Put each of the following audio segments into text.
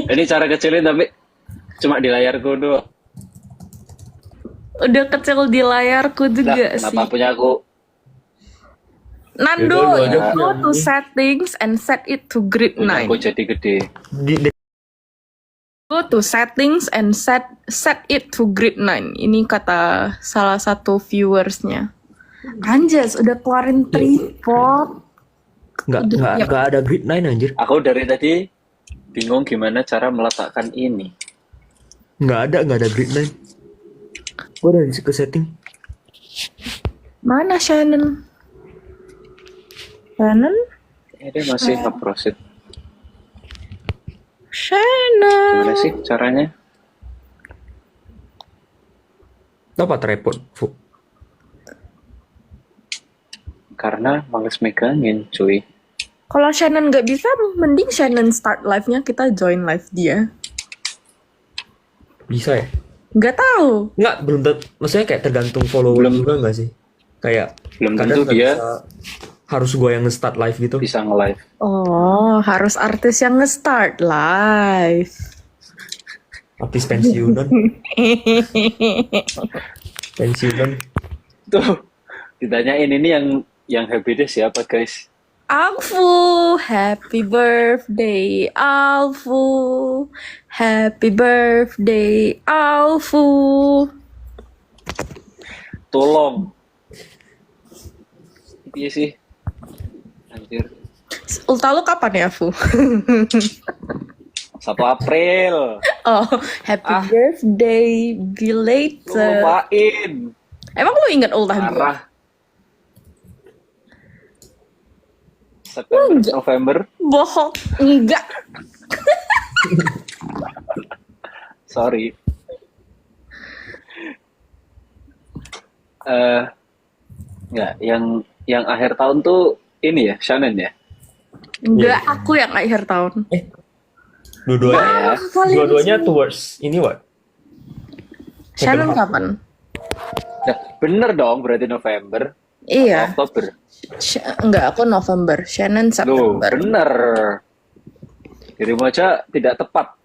Ini cara kecilin tapi cuma di layarku doang. Udah kecil di layarku Lah, juga kenapa sih. punya aku? Nando, Yaudah, lu aja you punya go to ini. settings and set it to grid Punya 9. aku jadi gede. Go to settings and set it to grid 9. Ini kata salah satu viewersnya. Anjas, udah keluarin tripod. Yap. Nggak ada grid 9 anjir. Aku dari tadi bingung gimana cara meletakkan ini. Nggak ada grid 9. Gua udah ke setting. Mana Shannon? Shannon? Ini masih nge-proceed. Shannon. Gimana sih caranya? Apa tripod? Fu. Karena males megangin, cuy. Kalau Shannon nggak bisa, mending Shannon start live-nya, kita join live dia. Bisa ya? Nggak tahu. Nggak, belum maksudnya kayak tergantung follower Belum. juga nggak sih? Kayak Belum kadang tentu nggak dia bisa- harus gua yang nge-start live gitu. bisa nge-live. Oh, harus artis yang nge-start live. Artis pensiunan. Pensiunan. Tuh, ditanyain ini yang happy day siapa, guys? Alfu, happy birthday, Alfu. Happy birthday, Alfu. Tolong. Iya sih. Anjir. Ulta lu kapan ya, Fu? 1 April. Oh, happy birthday, Lu belated. lupain. Emang lu ingat ultah gue? Parah. September, Enggak. November. Bohong, enggak. Sorry. Enggak, yang akhir tahun tuh ini ya, Shannon ya. Enggak, aku yang akhir tahun. Dua-duanya. Kalian Dua-duanya sih. towards ini what? Shannon kapan? Nah, bener dong berarti November, Iya. Oktober. Enggak, aku November. Shannon Loh, September. bener. Dirimu aja tidak tepat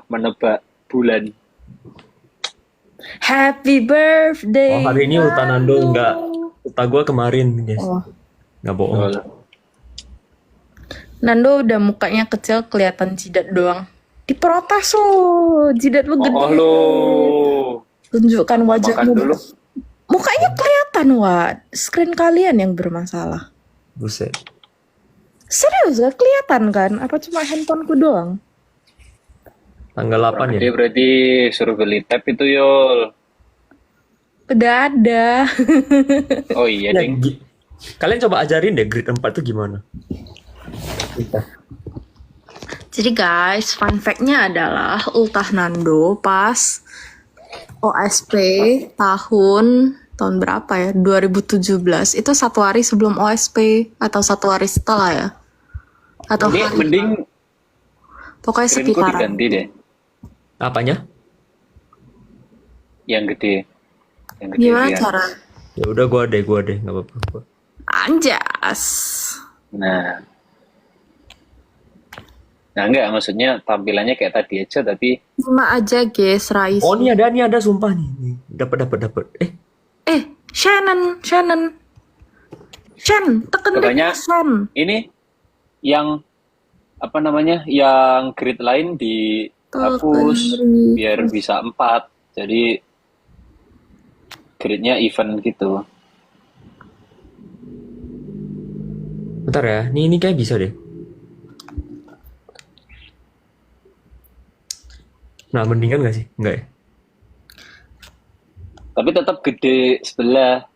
menebak bulan. Happy birthday. Oh, hari ini ulta Nando enggak. Ulta gua kemarin, guys. Oh. Nggak bohong. Nando udah mukanya kecil, kelihatan jidat doang. Diprotes lo, jidat lu gede. Oh lo, Tunjukkan makan wajahmu. dulu. Mukanya kelihatan, Wak. Screen kalian yang bermasalah. Buset. Serius, gak kelihatan kan? Apa cuma handphoneku doang? Tanggal 8 Dia ya? berarti suruh beli tab itu Yol. Udah ada. Oh iya Ya, ding. kalian coba ajarin deh grid 4 tuh gimana? Kita. Jadi guys, fun fact-nya adalah ultah Nando pas OSP tahun berapa ya? 2017. Itu 1 hari sebelum OSP atau 1 hari setelah ya? Atau Ini hari, mending pokoknya screenku sekitaran. diganti deh. Apanya? Yang gede. Yang gede Gimana dia. cara? Ya udah gua deh, nggak apa-apa. Anjas. Nah enggak, maksudnya tampilannya kayak tadi aja tapi Cuma aja guys, Rais. Oh, ini ada sumpah nih. Dapat. Shannon. Shan, tekan Pokoknya deh Shan. ini yang apa namanya? Yang grid lain dihapus Tekan biar bisa 4. Jadi gridnya event gitu. Bentar ya. Ini kayak bisa deh. Nah, mendingan nggak sih? Nggak ya? Tapi tetap gede sebelah.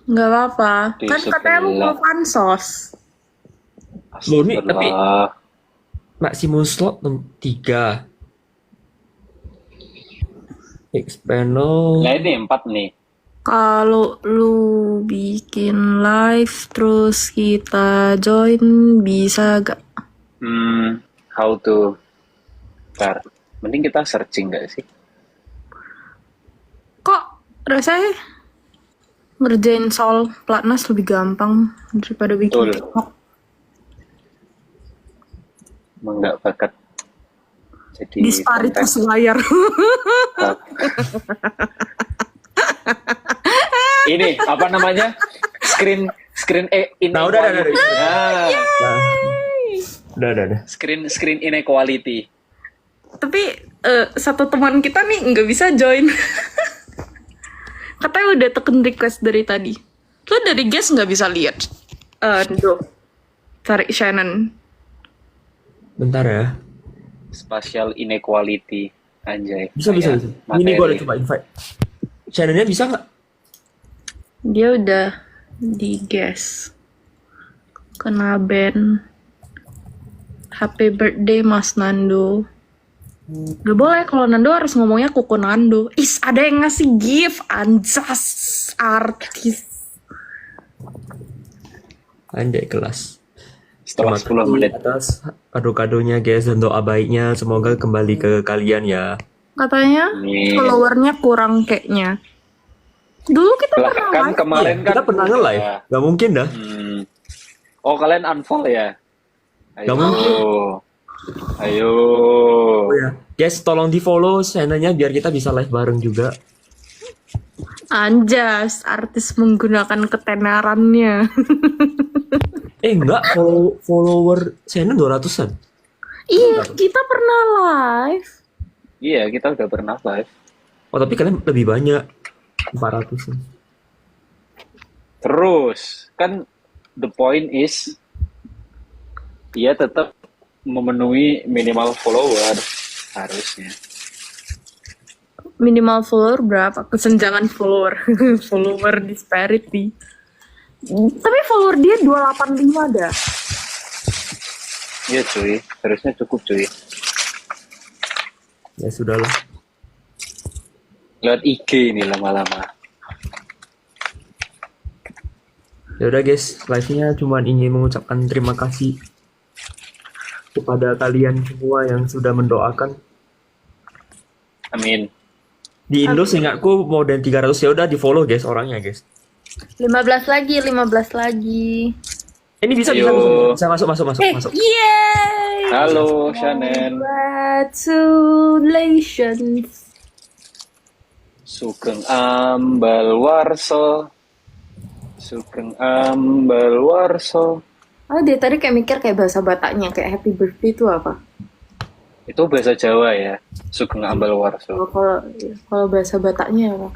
Nggak apa-apa. Di Kan katanya lu sebelah. mau pansos. Loh, ini tapi- Astagfirullah. Maksimum slot 3. X panel. Nah ini 4 nih. Kalau lu bikin live terus kita join bisa gak? How to? Bentar. Mending kita searching nggak sih? Kok rasanya ngerjain soal platnas lebih gampang daripada bikin Betul. TikTok? emang nggak bakat jadi Disparitas konten. layar. Ini apa namanya? Screen screen Nah, udah. inequality. Nah, Nah, udah. screen inequality. Tapi satu teman kita nih nggak bisa join. Katanya udah tekan request dari tadi. Lo dari guest nggak bisa lihat. Do. Tarik Shannon. Bentar ya. Spatial inequality. Anjay. Bisa. Kayak Ini gue udah materi. coba invite. Channelnya bisa nggak? Dia udah di guest. Kena ban. Happy birthday Mas Nando. Gak boleh, kalau Nando harus ngomongnya Kuku Nando. Ada yang ngasih gift. Anjas artis. Anjay kelas. Setelah Terima 10 menit. kasih atas kado-kadonya guys dan doa baiknya. Semoga kembali ke kalian ya. Katanya Amin. followernya kurang kayaknya. Dulu kita Lah, pernah kan live. kemarin kan Kita pernah nge-live. ya. Gak mungkin dah. Oh, kalian unfollow ya? Ayo. Gak mungkin. Ayo. Oh ya. Guys, tolong di follow channelnya biar kita bisa live bareng juga. Anjas, artis menggunakan ketenarannya. Enggak, follower channel 200-an. Iya, kita pernah live. Iya, kita udah pernah live. Oh, tapi kalian lebih banyak. 400-an. Terus, kan the point is dia tetap memenuhi minimal follower harusnya. Minimal follower berapa? Kesenjangan follower. Follower disparity. Tapi follower dia 285 dah. Iya cuy, harusnya cukup cuy. Ya sudahlah. Lihat IG ini lama-lama. Ya udah guys, live-nya cuma ingin mengucapkan terima kasih kepada kalian semua yang sudah mendoakan. Amin. Di Indo seingatku more than 300, ya udah di follow guys orangnya guys. 15 lagi. Ini bisa Ayo. masuk. Yay! Halo Shannon. Congratulations. Sugeng ambal warso. Sugeng ambal warso. Oh, dia tadi kayak mikir kayak bahasa Bataknya, kayak happy birthday itu apa? Itu bahasa Jawa ya. Sugeng ambal warso. Kalau bahasa Bataknya apa?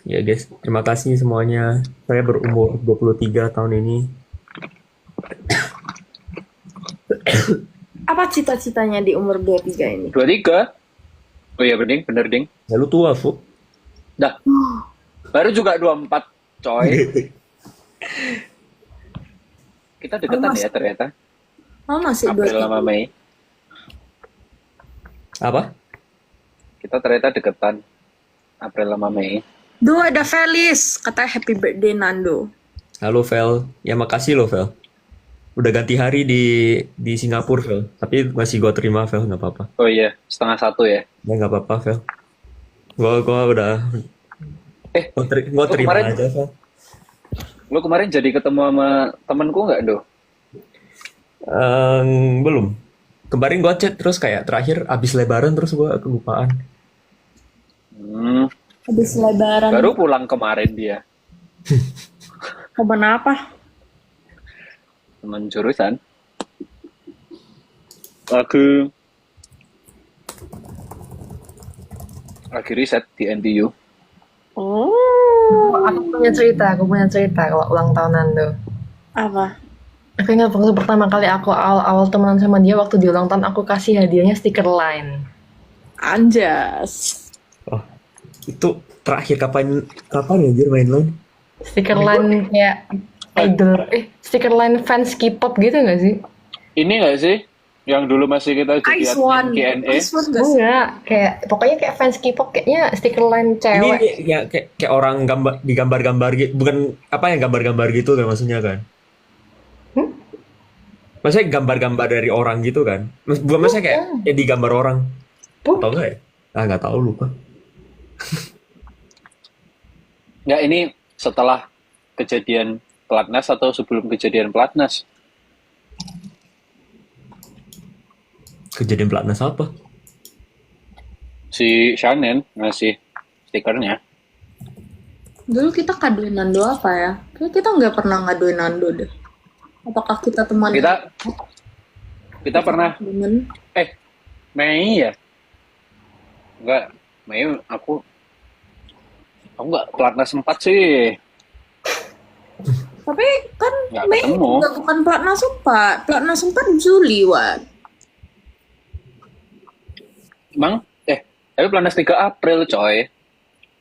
Ya guys, terima kasih semuanya. Saya berumur 23 tahun ini. Apa cita-citanya di umur 23 ini? 23. Oh iya bener ding. Ya lu tua, Fu. Dah. Baru juga 24, coy. Kita deketan ya ternyata. Oh, masih April 23. sama Mei. Apa? Kita ternyata deketan. April sama Mei. Duh, ada Felis. Katanya happy birthday Nando. Halo Vel. Ya makasih lo Vel. Udah ganti hari di Singapura Vel. Tapi masih gua terima Vel, nggak apa-apa. Oh iya, 12:30 ya. Ya nggak apa-apa Vel. Gua udah. Gua terima kemarin- aja Vel. Lo kemarin jadi ketemu sama temenku nggak, Do? Belum. Kemarin gua chat terus kayak terakhir abis lebaran terus gua kelupaan. Habis lebaran. Baru pulang kemarin dia. Momen apa? Temen jurusan. Lagi riset di NTU. Oh. Aku punya cerita kalau ulang tahunan tuh. Apa? Aku ingat waktu pertama kali aku awal temenan sama dia, waktu di ulang tahun aku kasih hadiahnya stiker line. Anjas. Oh, itu terakhir kapan anjir main LAN? Stiker line kayak idol, stiker line fans K-pop gitu gak sih? Ini nggak sih? Yang dulu masih kita jadi Ice admin One. Q&A. Ice One gak sih? Enggak, kayak pokoknya kayak fans K-pop kayaknya stiker line Ini cewek. kayak orang digambar-gambar gitu, bukan apa yang gambar-gambar gitu kan maksudnya kan? Maksudnya gambar-gambar dari orang gitu kan? Bukan maksudnya kayak digambar orang. Bukan. Tahu nggak ya? Ah nggak tahu lupa. Nggak, ini setelah kejadian pelatnas atau sebelum kejadian pelatnas? Kejadian pelatnas apa? Si Shannon ngasih stikernya. Dulu kita kadoin Nando apa ya? Kayak kita nggak pernah ngadoin Nando deh. Apakah kita teman Kita pernah dengan? Mei ya? Enggak, Mei aku enggak pelatnas 4 sih. Tapi kan Nggak Mei ketemu. juga bukan pelatnas 4. Pelatnas 4 Juli, Wan. Emang tapi pelatnas 3 April coy.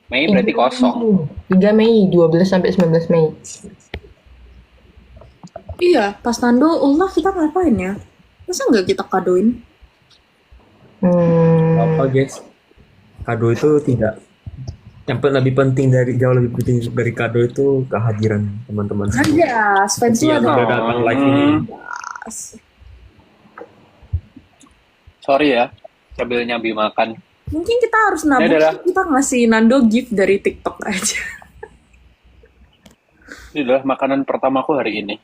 Mei berarti kosong. 3 Mei, 12 sampai 19 Mei. Iya, pas Nando ultah kita ngapain ya? Masa nggak kita kadoin? Apa guys? Kado itu tidak. Yang lebih penting jauh lebih penting dari kado itu kehadiran teman-teman semua. Aja, fans lu Yang ada. udah datang live ini. Sorry ya, sambil nyambi makan. Mungkin kita harus nabung, Ini adalah- kita ngasih Nando gift dari TikTok aja. Ini adalah makanan pertamaku hari ini.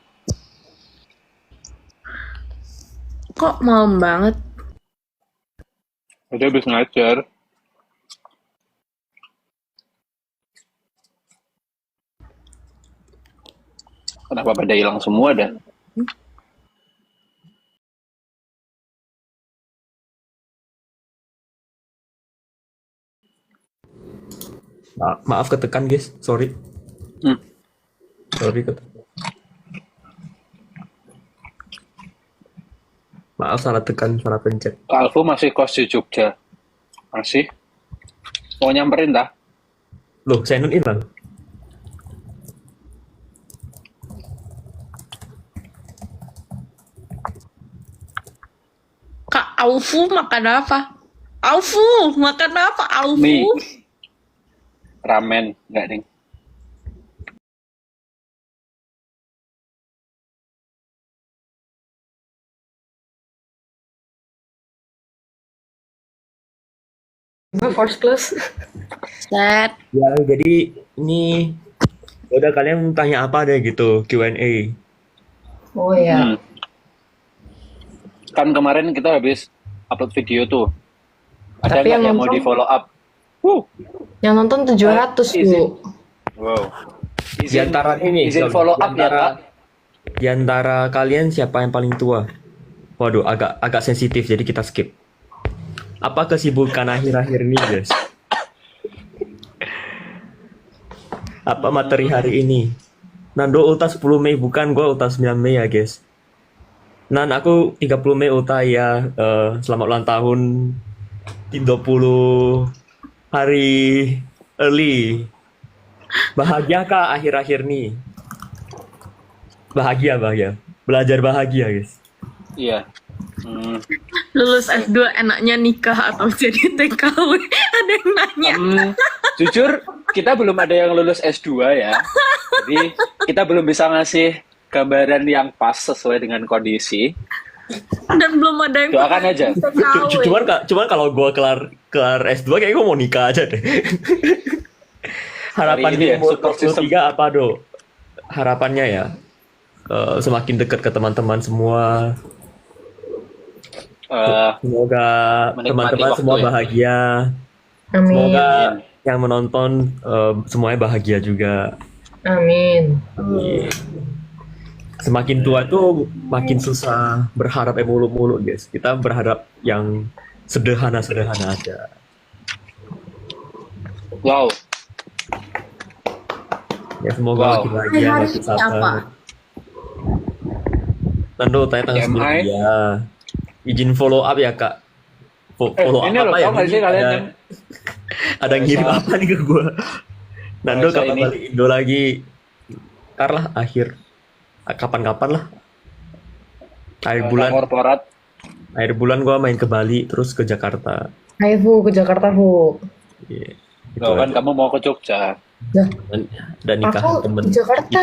Kok malam banget? Udah habis ngajar. Kenapa pada hilang semua dah? Maaf ketekan guys, sorry. Hmm. Sorry ketekan. Maaf salah tekan, salah pencet. Alfu masih kos di Jogja. Masih? Mau nyamperin dah? Loh, saya hilang. Kak Aufu makan apa? Aufu makan apa? Aufu? Mie. Ramen, enggak ding. First class. Set. Ya, jadi ini udah kalian tanya apa deh gitu, Q&A. Oh ya. Kan kemarin kita habis upload video tuh. Ada Tapi nggak yang yang mau nonton- di follow up? Yang nonton 700 Bu. Wow. Di antara ini, izin sorry, follow di up ya antara- Kak. Di antara kalian siapa yang paling tua? Waduh, agak sensitif jadi kita skip. Apa kesibukan akhir-akhir ini, guys? Apa materi hari ini? Nando ulta 10 Mei, bukan gue ulta 9 Mei ya, guys. Nan, aku 30 Mei ulta ya. Selamat ulang tahun 30 hari early. Bahagia kah akhir-akhir nih? Bahagia. Belajar bahagia, guys. Iya. Lulus S2 enaknya nikah atau jadi TKW? Ada yang nanya. Jujur, kita belum ada yang lulus S2 ya. Jadi, kita belum bisa ngasih gambaran yang pas sesuai dengan kondisi. Dan belum ada yang Doakan aja. TKW. Cuman kalau gue kelar S2 kayak gue mau nikah aja deh. Harapan Hari ini ya, umur support system. 23 apa do? Harapannya ya semakin dekat ke teman-teman semua. Semoga menikmati teman-teman waktu semua ya. bahagia. Amin. Semoga yang menonton semuanya bahagia juga. Amin. Semakin tua tuh makin susah berharap muluk-muluk guys. Kita berharap yang sederhana-sederhana aja. Wow. Ya semoga Wow. makin bahagia, Hari makin ini sabar. apa? Nando tanya tanggal TMI. 9 ya. Izin follow up ya kak. Follow ini up loh, apa ya? tau nggak sih Ini kalian ada, yang- ada ngirim Masa- apa nih ke gue? Nando Masa kapan ini- balik Indo lagi? Ntar lah akhir. Kapan-kapan lah. Korporat. Akhir bulan gue main ke Bali terus ke Jakarta. Hai Fu, ke Jakarta Fu. Iya. Gitu Tuh kan aja. kamu mau ke Jogja. Dan nikah Aku temen. di Jakarta.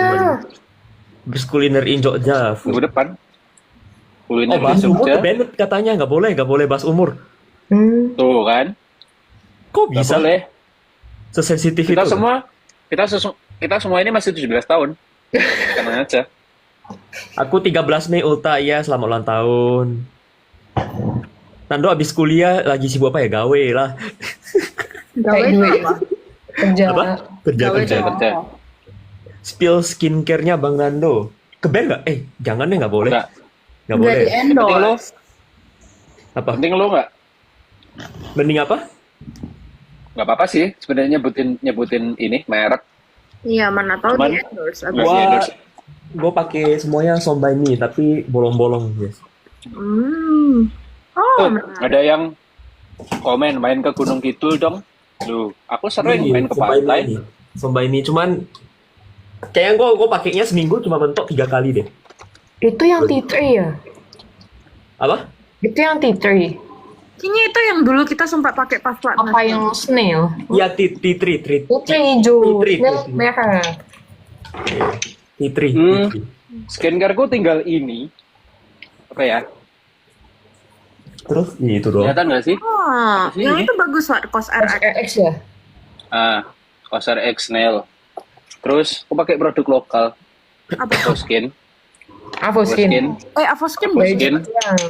Terus kuliner in Jogja. Minggu depan. Kuliner Bahas di umur Jogja. ke Bennett katanya nggak boleh bahas umur. Tuh kan. Kok Nggak bisa boleh. sesensitif Kita itu? semua ini masih 17 tahun. Tenang aja. Aku 13 Mei ulta ya, selamat ulang tahun. Nando abis kuliah lagi sibuk apa ya? Gawe lah. Gawe Kayak itu gue. apa? Kerja. Apa? Kerja Gawe kerja. itu kerja. apa? Spill skincare-nya Bang Nando. Keber nggak? Jangan deh, nggak boleh. Nggak. Nggak Nggak boleh. di Penting lo, endorse. Apa? penting lo nggak? Mending apa? Nggak apa-apa sih sebenarnya nyebutin ini merek. Iya, mana tahu Cuman- di endorse. Nggak Gua- di-endorse. Gue pakai semuanya Some by Me tapi bolong-bolong, guys. Oh, Tuh, menarik. ada yang komen main ke Gunung Kidul dong. Loh, aku sering Ini, main ke Some by Me pantai. nih. Some by Me cuman kayaknya gue pakainya seminggu cuma mentok 3 kali deh. Itu yang T3 ya? Apa? Itu yang T3. Kayaknya itu yang dulu kita sempat pakai pas platnas. Apa yang snail? Iya, T3. T3 hijau. T3. Snail merah. T3. Skincareku tinggal ini. Apa ya? Terus itu doang. Kelihatan nggak sih? Oh, Sini. yang itu bagus Wak, Kos RX. RX ya? Koser X Nail. Terus aku pakai produk lokal. Apa tuh? Skin. Avoskin. Avoskin Avoskin. bagus. Skin. Yang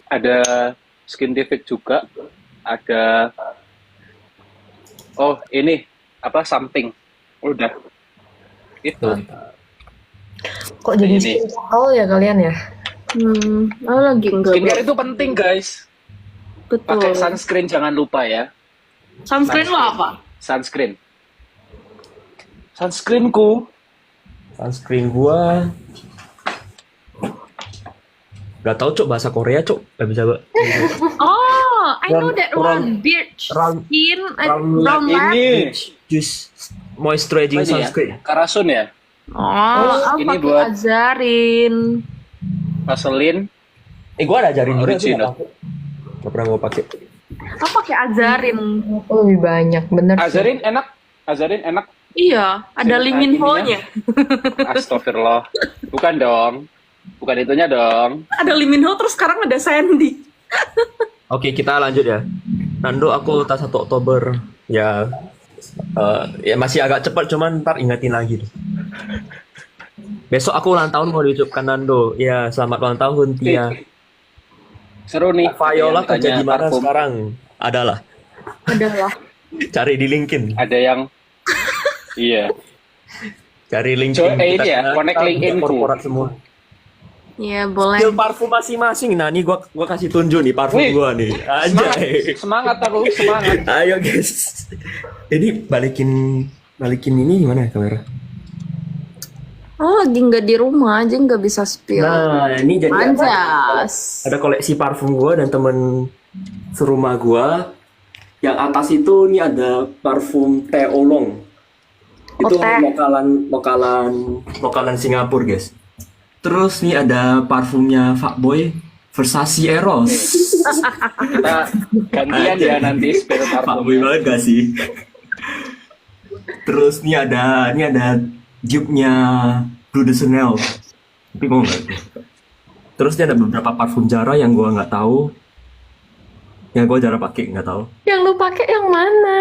Ada Skintific juga. Ada ini apa something. Udah. Itu. kok jadi Ini. skin lokal ya kalian ya? Lagi enggak. Skincare itu penting, guys. Pakai Betul. sunscreen jangan lupa ya. Sunscreen lo apa? Sunscreen. Sunscreenku Sunscreen gua gak tau cok bahasa Korea cok, gak bisa Mbak. Oh, I know that Round- one. Beach round- skin, round brown lab. ini Just moisturizing apa ini ya? sunscreen. Karasun ya? Oh, aku ini pakai buat- Azarin. Vaseline. Gua ada ajarin juga tuh, Original. gak pakai. Gak pernah gua pakai. Aku pakai Azarin. Oh, lebih banyak, bener sih. Azarin enak. Azarin enak. Iya, ada Lee Min Ho-nya. Astagfirullah. Bukan dong. Bukan itunya dong. Ada Lee Min Ho, terus sekarang ada Sandy. Oke, kita lanjut ya. Nando, aku ultah 1 Oktober. Ya, ya masih agak cepat, cuman ntar ingetin lagi deh. Besok aku ulang tahun mau diucapkan Nando. Ya, selamat ulang tahun Tia. Seru nih. Viola Ada yang kerja tanya di mana parfum. sekarang? Adalah. Adalah. Cari di LinkedIn. Ada yang iya. Cari LinkedIn. Coba, ini Kita ya, sekarang connect kita LinkedIn-ku. korporat semua. Iya, boleh. Skill parfum masing-masing. Nah, nih gua kasih tunjuk nih parfum Wih. gua nih. Anjay. Semangat aku, semangat. Ayo guys. Ini balikin ini gimana ya kamera? Oh, lagi nggak di rumah aja nggak bisa spill. Nah, ini jadi Anjas. ada koleksi parfum gua dan temen serumah gua. Yang atas itu nih ada parfum teh oolong. Itu teh. lokalan Singapura, guys. Terus nih ada parfumnya Fuckboy Versace Eros. Kita gantian ya nanti spill Fuckboy parfumnya. banget gak sih? Terus nih ada dupe-nya Blue de Chanel. Tapi gua nggak. Terus dia ada beberapa parfum Zara yang gua nggak tahu. Yang gua jarang pakai, nggak tahu. Yang lu pakai yang mana?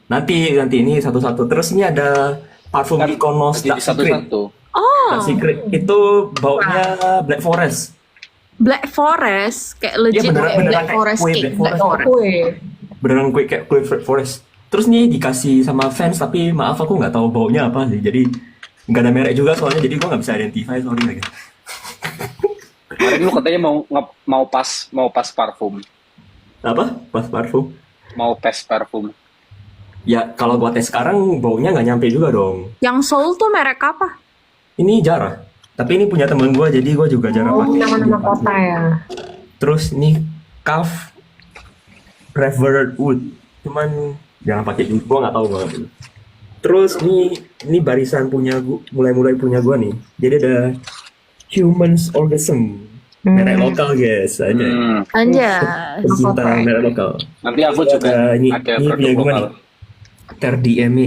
Nanti ini satu-satu. Terus ini ada parfum Kan Mykonos jadi Dark Secret. satu-satu. Oh, Dark Secret itu baunya Black Forest. Black Forest kayak legit Iya, beneran- kayak beneran Black kayak Forest kue cake. Black Black Forest. Forest. Kue. Beneran kue kayak kue Black Forest. Terus nih dikasih sama fans tapi maaf aku nggak tahu baunya apa sih. Jadi nggak ada merek juga soalnya jadi gua nggak bisa identify sorry lagi. Kemarin lu katanya mau pas parfum. Apa? Pas parfum. Mau tes parfum. Ya kalau gua tes sekarang baunya nggak nyampe juga dong. Yang Soul tuh merek apa? Ini Zara. Tapi ini punya temen gua jadi gua juga jarang Oh, pakai. nama-nama kota ya. Terus ini Calf Revered Wood. Cuman jangan pakai juga, gua nggak tahu gua. Terus ini barisan punya gua, mulai punya gua nih. Jadi ada Humans Orgasm. Merek lokal guys, aja. Anjas. Pecinta Oke. merek lokal. Nanti aku juga ini ada punya produk gua lokal. nih. TRDME.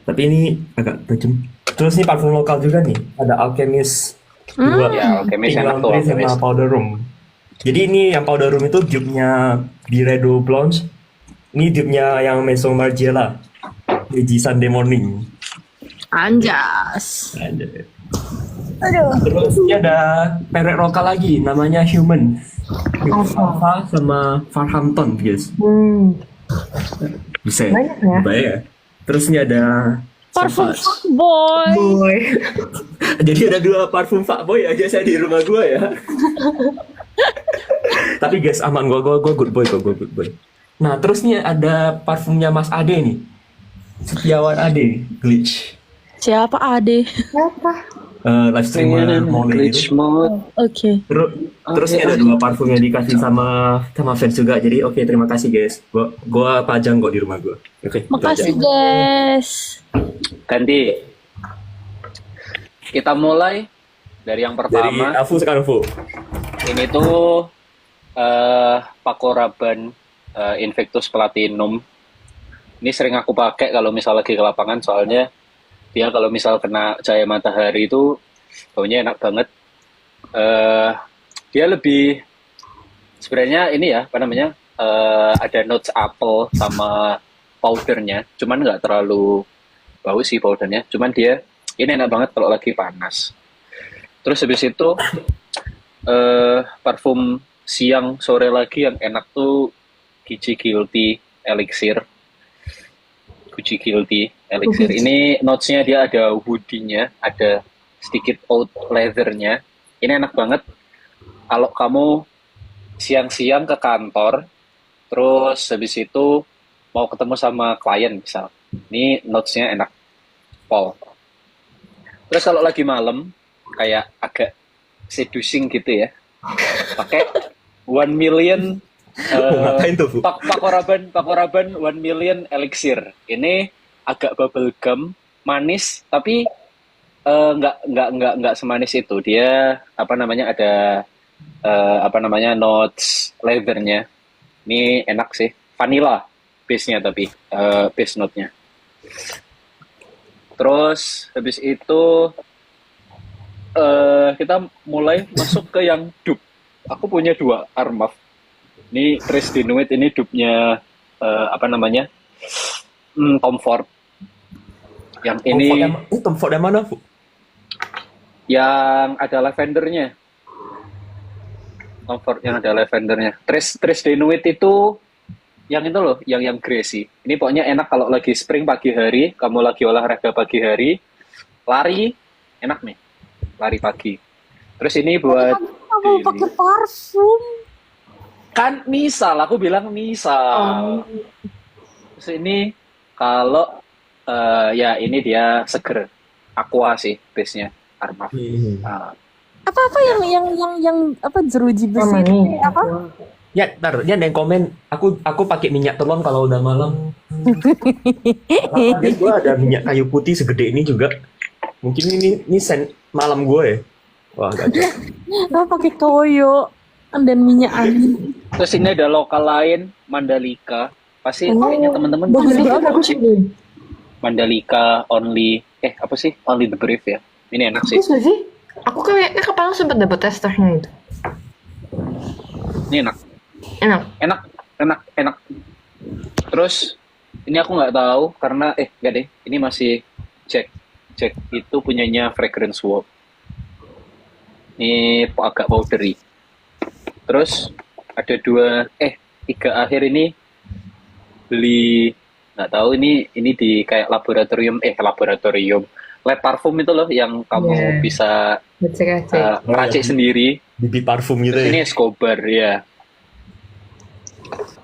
Tapi ini agak tajam. Terus ini parfum lokal juga nih. Ada Alchemist. Dua. Ya, Alchemist Pink enak tuh, Laundry sama Alchemist. Powder Room. Jadi ini yang Powder Room itu dupe-nya Byredo Blonde. Ini dupe-nya yang Maison Margiela. Eji Sunday Morning. Anjas. Anjay. Terus ini ada perek lokal lagi, namanya Human. Alpha sama Farhampton, guys. Bisa. Banyak ya? Banyak ya. Terus ini ada Parfum Savage. boy. Boy. Jadi ada 2 parfum fuckboy aja saya di rumah gua ya. Tapi guys aman, gua good boy kok, gua good boy. Nah, terus nih ada parfumnya Mas Ade nih. Setiawan Ade, Glitch. Siapa Ade? Siapa? Live streamer Mole Glitch itu. mode. Oke. Terus ini ada 2 parfum yang dikasih sama fans juga. Jadi oke, terima kasih guys. Gua pajang kok di rumah gua. Oke. itu Makasih aja. guys. Ganti. Kita mulai dari yang Dari pertama. Afu sekarang Afu. Ini tuh Paco Rabanne Invictus Platinum. Ini sering aku pakai kalau misal lagi ke lapangan, soalnya dia kalau misal kena cahaya matahari itu baunya enak banget. Dia lebih sebenarnya ini ya, apa namanya, ada notes apple sama powdernya, cuman nggak terlalu bau sih powdernya, cuman dia ini enak banget kalau lagi panas. Terus habis itu parfum siang sore lagi yang enak tuh Gucci Guilty Elixir. Gucci Guilty Elixir. Ini notes-nya dia ada woody-nya, ada sedikit oud leather-nya. Ini enak banget. Kalau kamu siang-siang ke kantor, terus habis itu mau ketemu sama klien misal. Ini notes-nya enak. Pol. Terus kalau lagi malam, kayak agak seducing gitu ya. Pakai 1 million Ngapain tuh, Bu? Paco Rabanne 1 million Elixir. Ini agak bubblegum, manis, tapi nggak semanis itu. Dia apa namanya ada apa namanya notes leathernya. Ini enak sih. Vanilla base-nya tapi base note-nya. Terus habis itu kita mulai masuk ke yang dupe. Aku punya 2 Armaf. Ini Chris Dinuit, ini dupe-nya apa namanya, Tom Ford. Yang ini Tom Ford yang mana, Bu? yang ada lavendernya. Tom Ford yang ada lavendernya. Chris Dinuit itu yang itu loh, yang greasy. Ini pokoknya enak kalau lagi spring pagi hari, kamu lagi olahraga pagi hari, lari, enak nih. Lari pagi. Terus ini buat Kamu pakai parfum. kan misal, aku bilang misal. Terus ini kalau ya ini dia seger, aqua sih base-nya Armaf. Apa yang apa jeruji besi Sama itu? nih. Apa? Ya, ntar dia ada yang komen, aku pakai minyak telon kalau udah malam. Gue ada minyak kayu putih segede ini juga. Mungkin ini sen malam gue ya. Wah, gak ada. Apa pakai toyo dan minyak angin? Terus ini ada lokal lain, Mandalika. Pasti kayaknya teman-teman bagus juga banget. tahu sih. Mandalika Only, apa sih? Only the Brave ya. Ini enak sih. Bagus gak sih? Aku kayaknya kapan sempet dapet testernya itu. Ini enak. Enak. Terus ini aku nggak tahu karena nggak deh. Ini masih cek itu punyanya Fragrance World. Ini agak powdery. Terus ada 3 akhir ini beli, nggak tahu ini di kayak laboratorium lab parfum itu loh yang kamu bisa Cek. ngeracik sendiri. Bibi parfum gitu ya. Ini Escobar ya.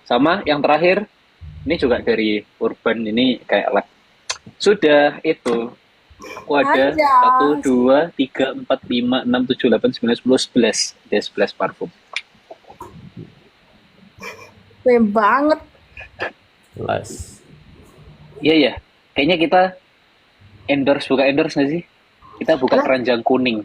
Sama yang terakhir ini juga dari Urban, ini kayak lab. Sudah itu. Aku ada 1, 2, 3, 4, 5, 6, 7, 8, 9, 10, 11. Ada 11 parfum. Banyak banget. Jelas. Iya. Kayaknya kita buka endorse nggak sih? Kita buka keranjang kuning.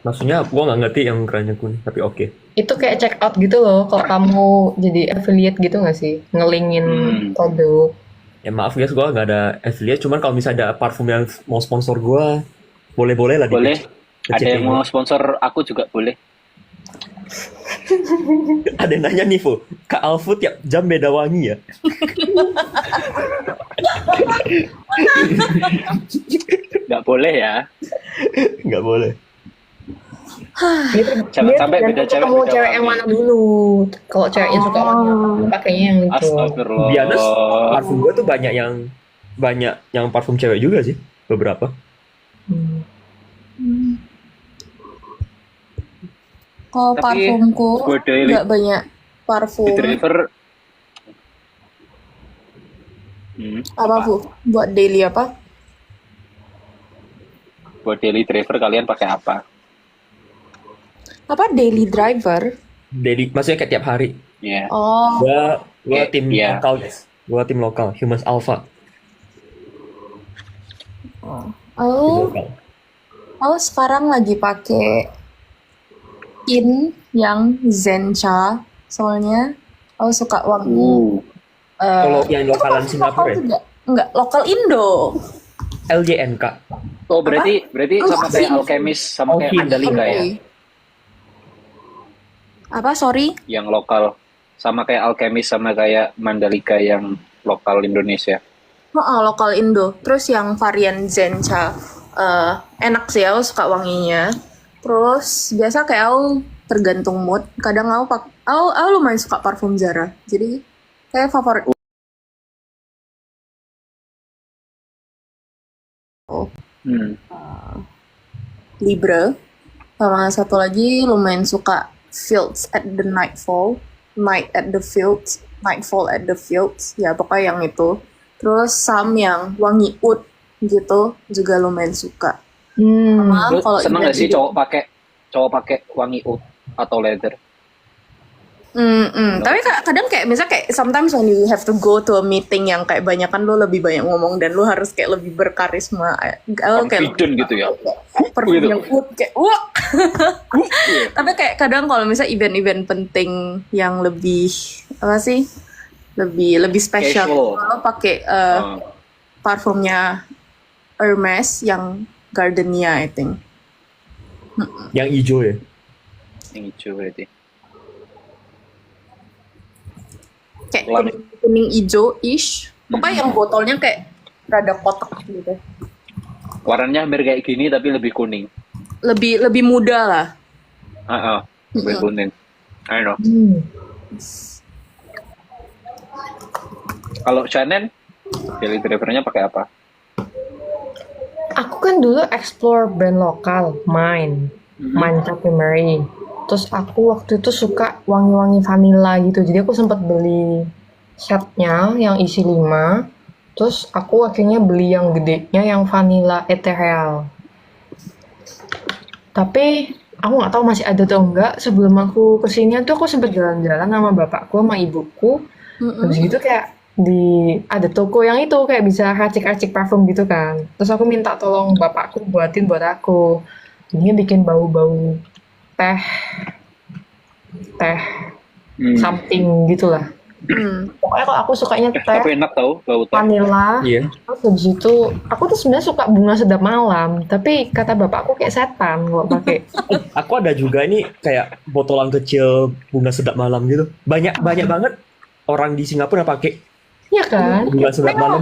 Maksudnya gue nggak ngerti yang keranjang kuning, tapi oke. Itu kayak check out gitu loh, kalau kamu jadi affiliate gitu nggak sih? Ngelingin produk. Ya maaf guys, gue nggak ada affiliate. Cuman kalau misalnya ada parfum yang mau sponsor gue, boleh lah. Boleh. Ada yang mau sponsor aku juga boleh. Ada yang nanya nih, Fu. Kak Alfu tiap jam beda wangi ya? Nggak boleh ya. Nggak boleh. Jangan sampai beda cewek, Kamu beda cewek wangi. yang mana dulu? Kalau ceweknya suka wangi apa, pakainya yang itu. Astagfirullah. Biasa parfum gue tuh banyak yang parfum cewek juga sih, beberapa. Kalau Tapi parfumku buat daily- nggak banyak parfum. Di driver. Apa Bu? Buat daily apa? Buat daily driver kalian pakai apa? Apa daily driver? Jadi maksudnya kayak tiap hari. Ya. Oh, Gua tim Iya. lokal, guys. Gua tim lokal, Humans Alpha. Tim oh, lokal. sekarang lagi pakai yang Zencha. Soalnya aku suka wangi. Kalau yang lokalan Singapura ya, Lokal enggak lokal Indo. LJNK. Oh berarti sama kayak Alchemist sama kayak Alchemist. Mandalika ya? Apa? Sorry? Yang lokal sama kayak Alchemist sama kayak Mandalika yang lokal Indonesia. Lokal Indo. Terus yang varian Zencha enak sih, aku suka wanginya. Terus biasa kayak aku tergantung mood. Kadang aku lumayan suka parfum Zara. Jadi kayak favorit. Libre. Sama satu lagi lumayan suka Fields at the Nightfall. Night at the Fields. Nightfall at the Fields. Ya pokoknya yang itu. Terus some yang wangi oud gitu juga lumayan suka. Sama Lu kalau seneng gak sih event-event- cowok pakai wangi oud atau leather? Tapi kadang kayak misalnya kayak sometimes when you have to go to a meeting yang kayak banyakan lo lebih banyak ngomong dan lo harus kayak lebih berkarisma. Confident gitu ya? Perfume Gitu. yang kayak wah. Tapi kayak kadang kalau misalnya event-event penting yang lebih apa sih? Lebih spesial. Casual. Lo pakai parfumnya Hermes yang Gardenia I think. Yang hijau ya. Yang hijau berarti. Kayak Warna- kuning hijau ish. Pokoknya yang botolnya kayak rada kotak gitu. Warnanya hampir kayak gini tapi lebih kuning. Lebih muda lah. Lebih kuning. I know. Kalau Chanel, daily drivernya pakai apa? Aku kan dulu explore brand lokal, Mine Parfumery. Terus aku waktu itu suka wangi-wangi vanilla gitu. Jadi aku sempat beli setnya yang isi 5. Terus aku akhirnya beli yang gedenya yang vanilla ethereal. Tapi aku nggak tahu masih ada atau enggak. Sebelum aku kesini tuh aku sempat jalan-jalan sama bapakku sama ibuku. Habis gitu kayak ada toko yang itu kayak bisa racik-racik parfum gitu kan. Terus aku minta tolong bapakku buatin buat aku. Ini bikin bau-bau teh something gitulah. Pokoknya kalau aku sukanya Tapi teh enak tau bau teh. vanilla. Iya. Terus habis itu aku tuh sebenarnya suka bunga sedap malam, tapi kata bapakku kayak setan kalau pakai. Aku ada juga nih kayak botolan kecil bunga sedap malam gitu. Banyak banget orang di Singapura yang pakai Iya kan? bunga sedap malam.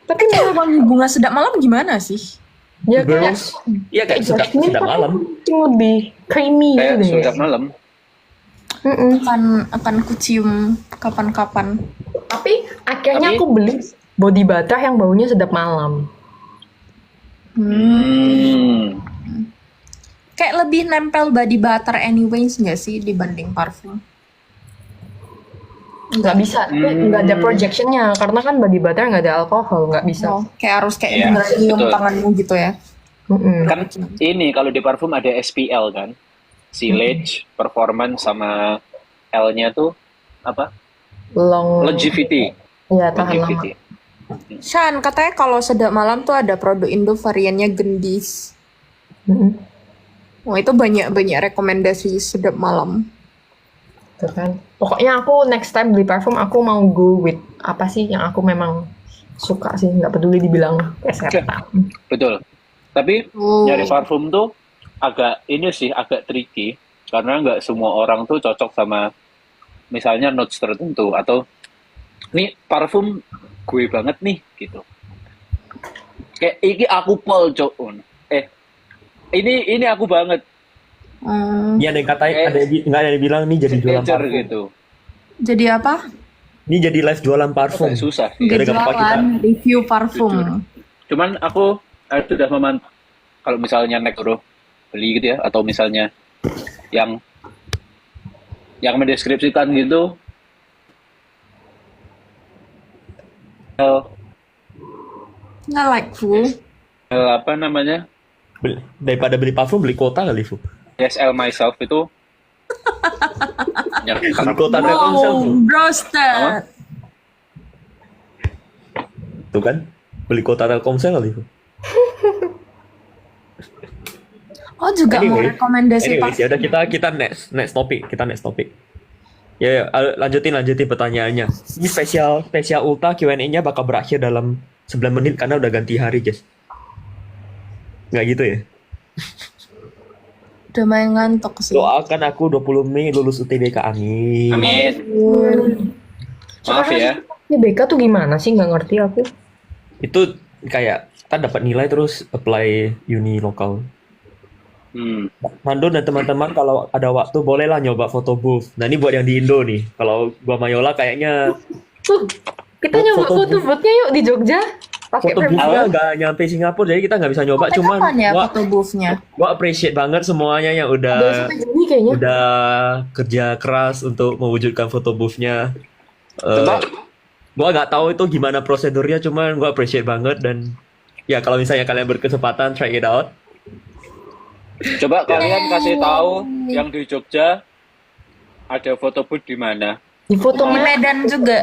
Tapi Kayak wangi bunga sedap malam gimana sih? ya kayak Girls, iya kayak sedap jasmine, sedap tapi malam. mungkin lebih creamy Kayak gitu deh. sedap malam. Akan kucium kapan-kapan. Tapi akhirnya Tapi- aku beli body butter yang baunya sedap malam. Kayak lebih nempel body butter anyways nggak sih dibanding parfum? Nggak bisa, tapi nggak ada projectionnya karena kan body butter nggak ada alkohol, nggak bisa. Oh, kayak harus kayak Iya, beneran nyium betul. tanganmu gitu ya? Kan ini kalau di parfum ada SPL kan, silage, performance sama L-nya tuh apa? Longevity. Iya, tahan lama. Longevity. Shan, katanya kalau sedap malam tuh ada produk Indo variannya gendis. Wah, itu banyak rekomendasi sedap malam. Tuh kan. Pokoknya aku next time beli parfum aku mau go with apa sih yang aku memang suka sih, nggak peduli dibilang setan. Betul. Tapi nyari parfum tuh agak ini sih agak tricky karena nggak semua orang tuh cocok sama misalnya notes tertentu atau nih parfum gue banget nih gitu. Kayak iki aku pol cok. Ini aku banget. Hmm, Iya ada yang katanya nggak ada yang bilang nih jadi jualan Signature parfum. gitu. jadi apa? Ini jadi live jualan parfum. Agak susah sih. Nggak Gara-gara kita. jualan, review Jujur. parfum. Cuman aku sudah memantau kalau misalnya naik bro beli gitu ya atau misalnya yang mendeskripsikan gitu Nggak like full. apa namanya Daripada beli parfum beli kuota kali Fu. YSL myself itu ya Beli karena kuota Telkomsel Fu. Roasted. Tuh kan beli kuota Telkomsel kali Fu. Oh juga mau Anyway, rekomendasi ya udah kita next topik, Ya, lanjutin pertanyaannya. Ini spesial ulta Q&A-nya bakal berakhir dalam 9 menit karena udah ganti hari, guys. Nggak gitu ya? Udah main ngantuk sih. Doakan aku 20 Mei lulus UTBK, amin. amin. Maaf ya. BK tuh gimana sih? Nggak ngerti aku. Itu kayak kita dapat nilai terus apply uni lokal. Nando dan teman-teman kalau ada waktu bolehlah nyoba foto booth. Nah ini buat yang di Indo nih. Kalau gua Mayola kayaknya Kita nyoba foto booth-nya yuk di Jogja. Pakai foto booth-nya nggak nyampe Singapura jadi kita nggak bisa nyoba. Cuman kapan ya gua, foto booth-nya? gua appreciate banget semuanya yang Ada sampai Juni kayaknya. udah kerja keras untuk mewujudkan foto booth-nya. Coba Gua nggak tahu itu gimana prosedurnya, cuman gua appreciate banget dan ya kalau misalnya kalian berkesempatan try it out. coba kalian kasih tahu yang di Jogja ada foto booth di mana. Di foto Di Medan juga.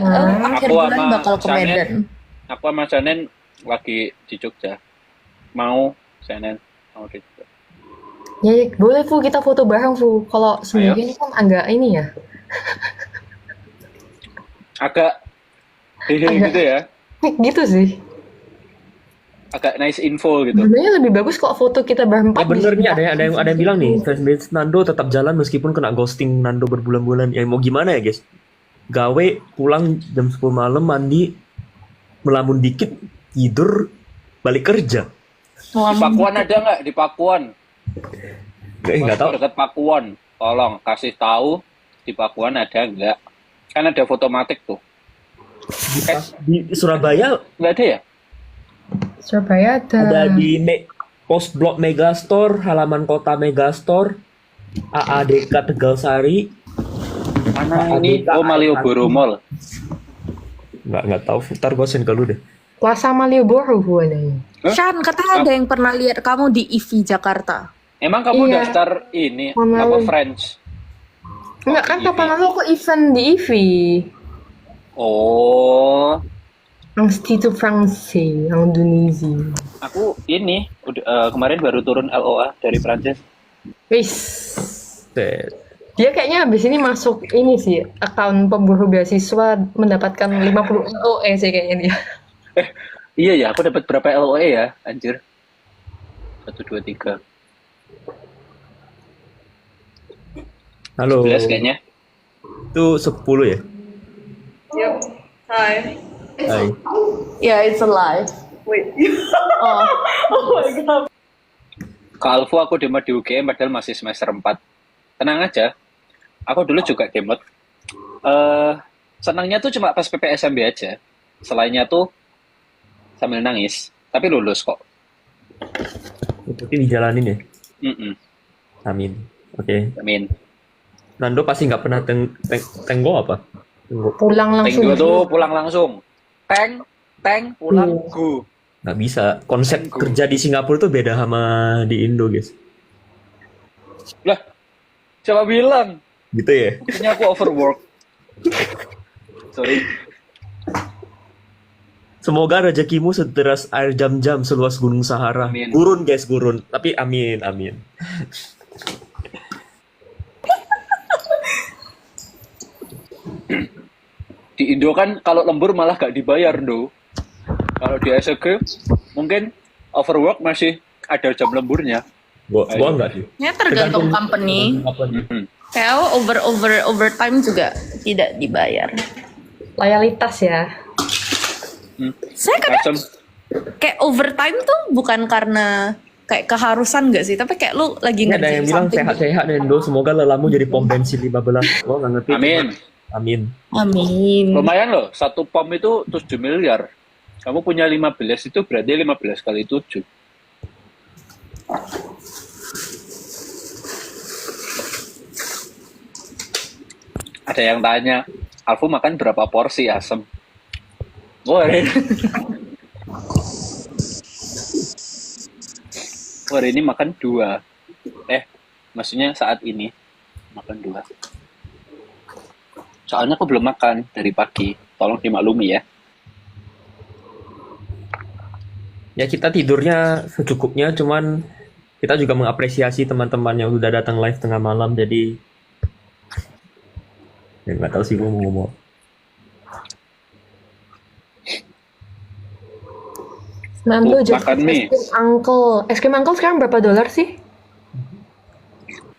Akhir Aku bulan sama bakal ke Sanen. Medan. Aku sama Sanen lagi di Jogja. Mau Sanen mau di Jogja. Ya, boleh Fu, kita foto bareng Fu. Kalau sendirian kan agak ini ya. Agak gitu ya. Gitu sih. Agak nice info gitu. Sebenarnya lebih bagus kalau foto kita berempat. Ya bener di nih ada yang bilang nih fanbase Nando tetap jalan meskipun kena ghosting Nando berbulan-bulan. Ya mau gimana ya guys? Gawe pulang jam 10 malam mandi melamun dikit tidur balik kerja. Di Pakuan ada nggak? Di Pakuan. Nggak tahu. Dekat Pakuan. Tolong kasih tahu di Pakuan ada nggak? Kan ada fotomatik tuh. Di Surabaya Nggak ada ya? Surabaya ada di Post Blok Megastore, halaman kota Megastore, AADK Tegalsari. Mana ini? Oh Malioboro Mall. Nggak tahu. Ntar gue send ke lu deh. Plaza Malioboro Fu adanya. Shan, katanya ada yang pernah lihat kamu di IVI Jakarta. Emang kamu Iya. daftar ini Mana apa lu? French? Enggak kan kapan lalu aku event di IVI. Oh, Institut Français, yang Indonesia. aku ini kemarin baru turun LOA dari Prancis. Wis. Set. Dia kayaknya habis ini masuk ini sih, akun pemburu beasiswa mendapatkan 50 LOE sih kayaknya dia. Iya ya, aku dapat berapa LOE ya, anjir? 1, 2, 3. Halo. 11 kayaknya. Itu 10 ya? Hi. Hai. Yeah, it's alive. Wait. Oh, Oh my god. Ke Alfu aku demo di UGM padahal masih semester 4. Tenang aja. Aku dulu juga demot. Senangnya tuh cuma pas PPSMB aja. Selainnya tuh sambil nangis. Tapi lulus kok. Berarti dijalanin ya? Mm-mm. Amin. Oke. Amin. Nando pasti nggak pernah tenggo apa? Tenggo. Pulang Tank langsung. 2 tuh pulang langsung. Tank pulang go. Nggak bisa. Konsep kerja di Singapura tuh beda sama di Indo, guys. Lah, siapa bilang? Gitu ya? Buktinya aku overwork. Sorry. Semoga rezekimu sederas air jam-jam seluas gunung Sahara. Amin. Gurun, guys, gurun. Tapi amin, amin. Di Indo kan kalau lembur malah gak dibayar, do. Kalau di SG mungkin overwork masih ada jam lemburnya. Gua enggak sih. Ya tergantung company. Mhm. Kayak overtime juga tidak dibayar. Loyalitas ya. Saya kadang Asem. kayak overtime tuh bukan karena kayak keharusan gak sih, tapi kayak lu lagi Ini ada yang ngerjain bilang something. sehat-sehat Nendo, semoga lelamu jadi pom bensin 15. Gua nggak ngerti. Amin. Amin. Amin. Lumayan loh, 1 pom itu 7 miliar. Kamu punya 15 itu berarti 15 kali 7. Ada yang tanya, Alfu makan berapa porsi asem? Woi. Hari ini makan 2. Maksudnya saat ini makan 2. Soalnya aku belum makan dari pagi. Tolong dimaklumi ya. Ya kita tidurnya secukupnya, cuman kita juga mengapresiasi teman-teman yang udah datang live tengah malam, jadi ya nggak tahu sih gue mau ngomong. Nando jadi makan mie. Es krim uncle sekarang berapa dolar sih?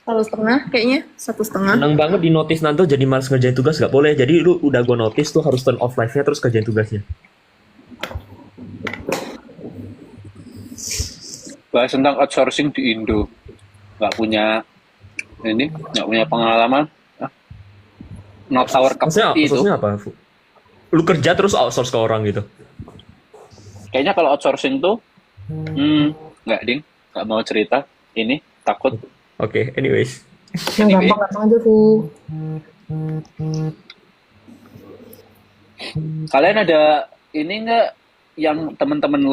1,5 kayaknya, 1,5. Seneng banget di notice Nanto jadi males ngerjain tugas, nggak boleh. Jadi lu udah gue notice tuh harus turn off live-nya terus kerjain tugasnya. Bahas tentang outsourcing di Indo. Nggak punya pengalaman. Not our cup of tea itu. Maksudnya apa? Lu kerja terus outsource ke orang gitu? Kayaknya kalau outsourcing tuh, nggak ding, nggak mau cerita. Ini takut. Oke, anyways. Yang Anyway. gampang aja, Fu. Kalian ada ini nggak yang teman-teman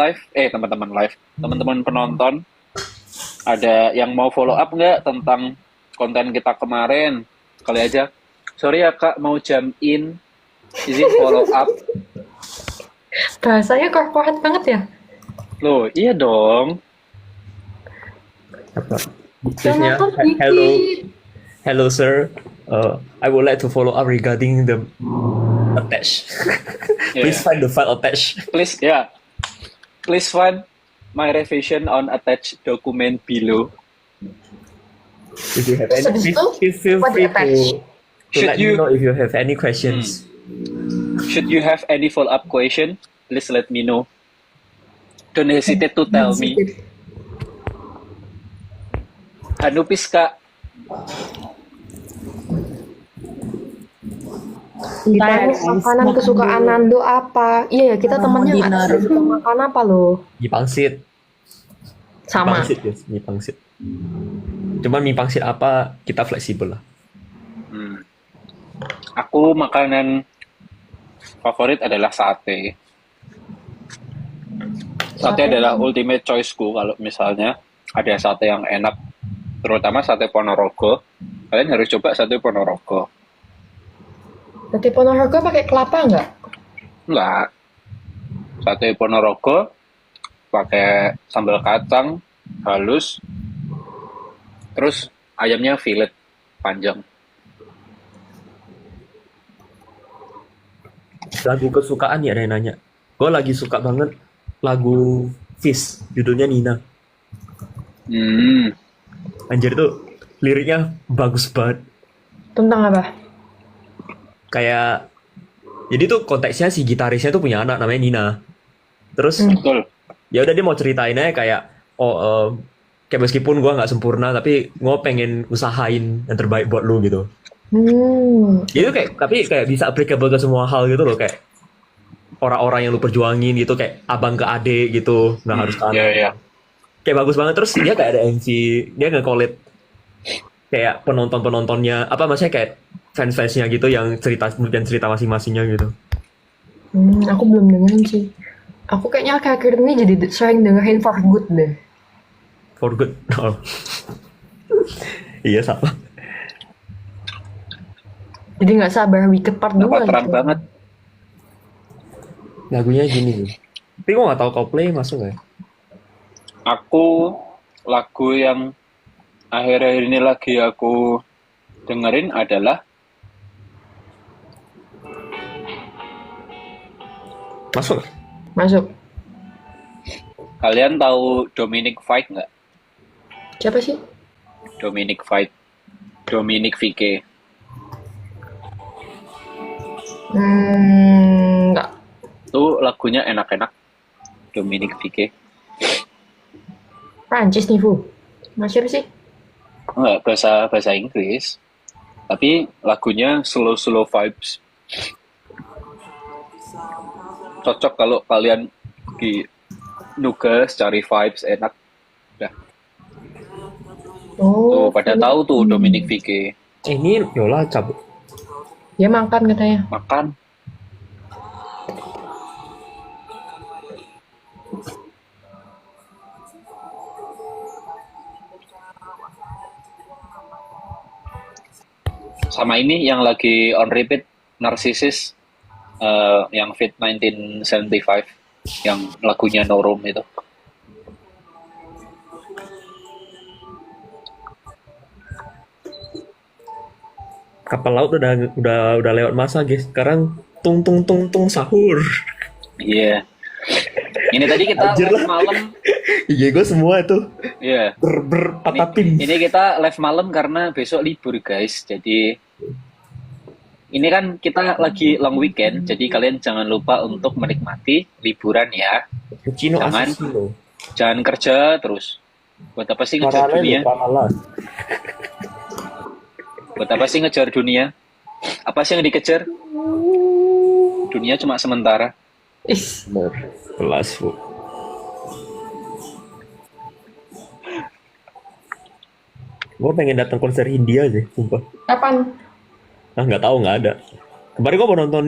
penonton ada yang mau follow up nggak tentang konten kita kemarin? Kali aja. Sorry ya kak, mau jump in, izin follow up. Bahasanya corporate banget ya. Loh, iya dong. Apa? Jangan Bukannya, hello. hello sir. I would like to follow up regarding the attach. Please Yeah. find the file attached. Please find my revision on attached document below. If you have any, Habis itu, please feel what free attach? to Should let me you- know if you have any questions. Should you have any follow-up question, please let me know. Don't hesitate to tell me. Hanupis kak, Ditanya makanan kesukaan Nando apa? Iya ya, kita Orang mau temennya nggak dinner. tahu suka makan apa loh. Mie pangsit. Sama. Pangsit, yes. Mie pangsit. Cuman mie pangsit apa, kita fleksibel lah. aku makanan favorit adalah sate. Sate adalah ultimate choiceku kalau misalnya ada sate yang enak, terutama sate Ponorogo. Kalian harus coba sate Ponorogo. Sate Ponorogo pakai kelapa nggak? Enggak. Sate Ponorogo pakai sambal kacang halus, terus ayamnya fillet panjang. Lagu kesukaan ya, ada yang nanya. Gue lagi suka banget lagu Fish, judulnya Nina. Anjir tuh liriknya bagus banget. Tentang apa? Kayak jadi tuh konteksnya si gitarisnya tuh punya anak namanya Nina. Terus Betul. ya udah dia mau ceritain aja kayak kayak meskipun gue nggak sempurna tapi gue pengen usahain yang terbaik buat lu gitu. Itu kayak tapi kayak bisa applicable ke semua hal gitu loh, kayak orang-orang yang lu perjuangin gitu, kayak abang ke adik gitu, nggak harus ke anak. Iya. Kayak bagus banget. Terus dia kayak ada MC, dia nge-collate kayak penonton-penontonnya, apa maksudnya kayak fans-fansnya gitu yang cerita masing-masingnya gitu. Aku belum dengerin sih. Aku kayaknya akhir-akhir ini jadi sering dengerin For Good deh. For Good. Oh. Iya sama. Jadi nggak sabar Wicked Part 2 Dapat terang gitu. banget. Lagunya gini nih. Tapi gue nggak tahu Coldplay masuk nggak ya? Aku lagu yang akhir-akhir ini lagi aku dengerin adalah Masuk. Masuk. kalian tahu Dominic Fike nggak? Siapa sih? Dominic Fike. Enggak. Tuh lagunya enak-enak. Dominic Fike. Prancis nih, Fu. Mas siapa sih? Enggak, bahasa Inggris. Tapi lagunya slow vibes. Cocok kalau kalian di nugas cari vibes enak. Udah. Tuh Oh, pada tahu tuh Dominic Fike. Ini Yola cabut. dia makan katanya. Makan. Sama ini yang lagi on repeat Narcissus yang Fit 1975 yang lagunya No Room itu. Kapal laut udah lewat masa, guys. Sekarang tung tung tung tung sahur. Iya. Ini tadi kita Anjir live lah. malam. Iya, gue semua itu Iya. berpatapin. Ini kita live malam karena besok libur guys. Jadi ini kan kita lagi long weekend. Jadi kalian jangan lupa untuk menikmati liburan ya. Cappuccino Jangan. assassino. Jangan kerja terus. Buat apa sih ngejar dunia? Buat apa sih ngejar dunia? Apa sih yang dikejar? Dunia cuma sementara. Is, Bener. Kelas, Bu. Gue pengen datang konser Hindia aja, sumpah. kapan? Ah, nggak tahu, nggak ada. Kemarin gue mau nonton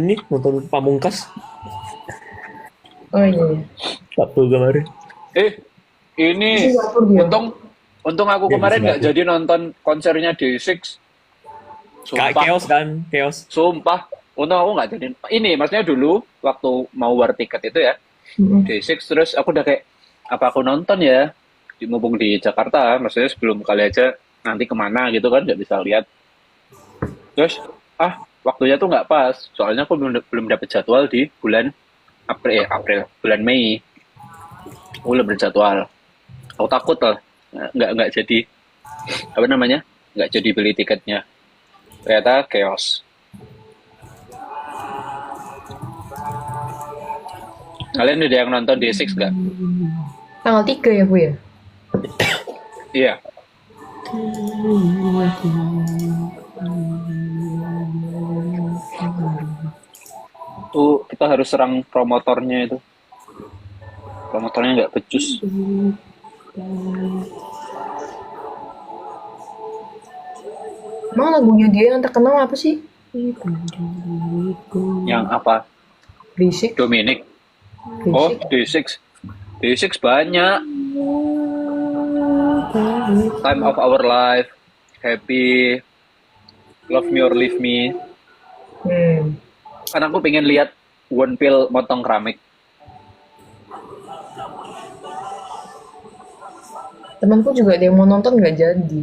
Pamungkas. Oh iya. Sabtu kemarin. Ini Singapura dia. untung aku Iya, di kemarin nggak Singapura. jadi nonton konsernya Day6. Sumpah. Chaos kan, chaos. Sumpah. Untung aku nggak jadi. Ini maksudnya dulu waktu mau war tiket itu ya. Mm-mm. Day6 terus aku udah kayak apa aku nonton ya mumpung di Jakarta, maksudnya sebelum kali aja nanti kemana gitu kan nggak bisa lihat. Terus waktunya tuh nggak pas, soalnya aku belum dapet jadwal di bulan bulan Mei. Aku belum berjadwal. Aku takut lah nggak jadi apa namanya nggak jadi beli tiketnya. Ternyata chaos. Kalian udah yang nonton Day6 nggak? Tanggal 3 ya, Bu ya? Iya. Tuh kita harus serang promotornya itu. Promotornya nggak becus. Emang lagunya dia yang terkenal apa sih? Yang apa? Basic. Dominic. Oh, Basic. Day6 banyak. Time of Our Life, Happy, Love Me or Leave Me. Kan aku pengen lihat One Pill motong keramik. Temanku juga ada yang mau nonton nggak jadi.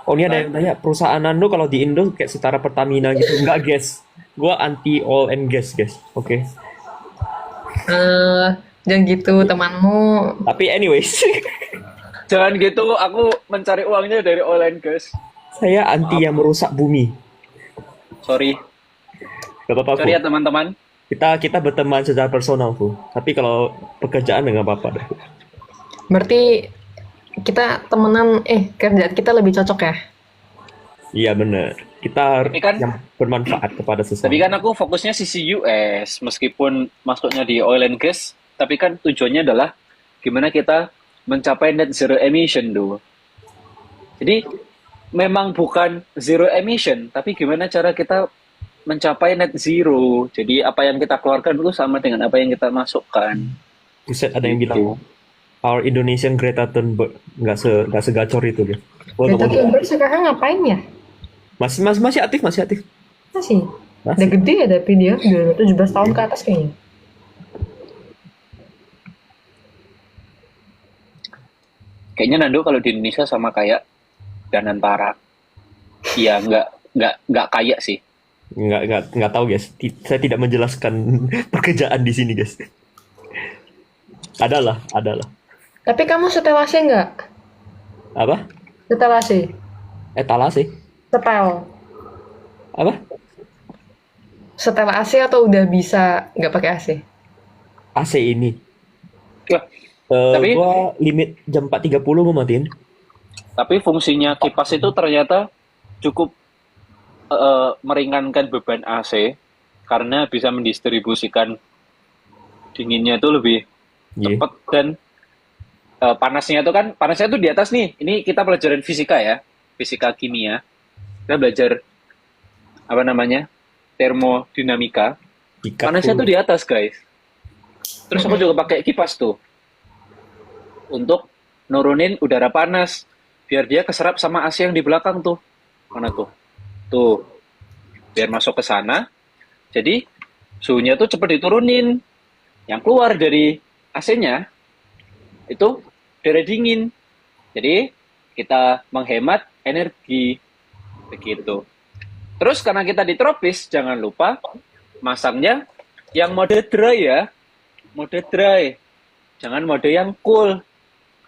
Oh, ini ada yang tanya, perusahaan Nando kalau di Indo kayak setara Pertamina gitu. Enggak, guys. Gua anti oil and gas, guys. Oke. Jangan gitu temanmu. Tapi anyways, Jangan gitu, aku mencari uangnya dari oil and gas. saya anti yang merusak bumi. Sorry, Gak apa-apa, sorry ya Bu. teman-teman. Kita berteman secara personal, Bu. Tapi kalau pekerjaan nggak apa-apa deh. Berarti kita temenan, kerjaan kita lebih cocok ya? Iya, bener. Kita Tapi kan- yang bermanfaat kepada sesama. Tapi kan aku fokusnya sisi US, meskipun masuknya di oil and gas, tapi kan tujuannya adalah gimana kita mencapai net zero emission dulu. Jadi memang bukan zero emission, tapi gimana cara kita mencapai net zero. Jadi apa yang kita keluarkan dulu sama dengan apa yang kita masukkan. Buset, ada yang Gitu. bilang our Indonesian Greta Thunberg nggak segacor itu dia. Greta Thunberg sekarang ngapain ya? Masih aktif. Masih? Masih. Udah gede ya tapi dia, udah 17 tahun ke atas kayaknya. Kayaknya Nando kalau di Indonesia sama kayak Danantara. Iya, nggak kaya sih. Nggak tahu, guys. Saya tidak menjelaskan pekerjaan di sini, guys. Adalah. Tapi kamu setelasnya nggak? Apa? Etalase. Etalase. Setel. Apa? Setel AC atau udah bisa nggak pakai AC? AC ini. Lah, tapi Gua limit jam 4.30 gua matiin. tapi fungsinya kipas itu ternyata cukup meringankan beban AC karena bisa mendistribusikan dinginnya itu lebih Iya. cepat dan panasnya itu di atas nih. Ini kita pelajaran fisika ya, fisika kimia. Kita belajar apa namanya termodinamika. Ikat Panasnya tuh. tuh di atas guys. Terus aku juga pakai kipas tuh untuk nurunin udara panas biar dia keserap sama AC yang di belakang tuh. Mana tuh? Tuh, biar masuk ke sana. Jadi suhunya tuh cepet diturunin. Yang keluar dari AC-nya itu udara dingin. Jadi kita menghemat energi begitu. Terus karena kita di tropis, jangan lupa masangnya yang mode dry ya. Mode dry. Jangan mode yang cool.